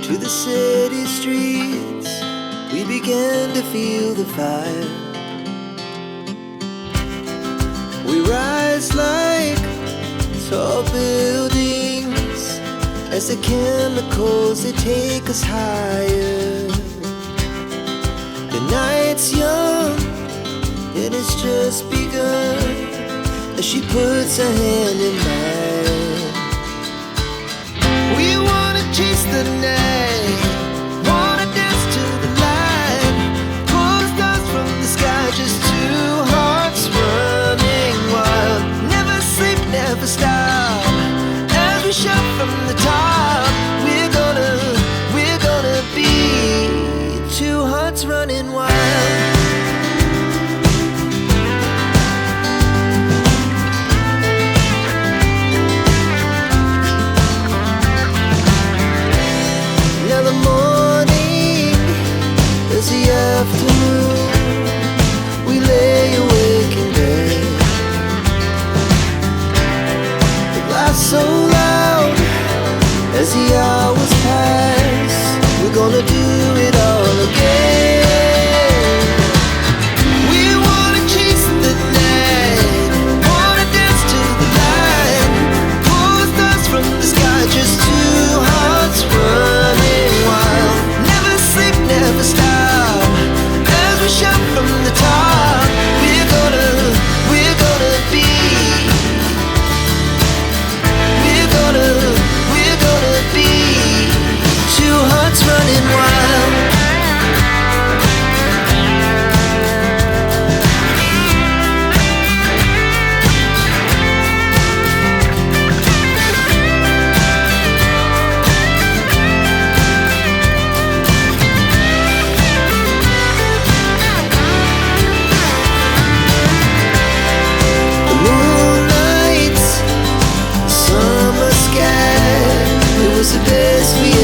to the city streets, we began to feel the fire. We rise like tall buildings as the chemicals, they take us higher. The night's young, it has just begun, as she puts her hand in mine. We wanna chase the night, wanna dance to the light, pull the stars from the sky, just two hearts running wild. Never sleep, never stop, as we shout from the top. We're gonna be two hearts running wild. The afternoon, we lay awake in bed. The laughs so loud as the hours pass. We're gonna do it all again. We wanna chase the night, wanna dance to the light, pull the stars from the sky, just two hearts running wild. Never sleep, never stop, shout from the top. We're gonna be, we're gonna be two hearts running wild. It was the best we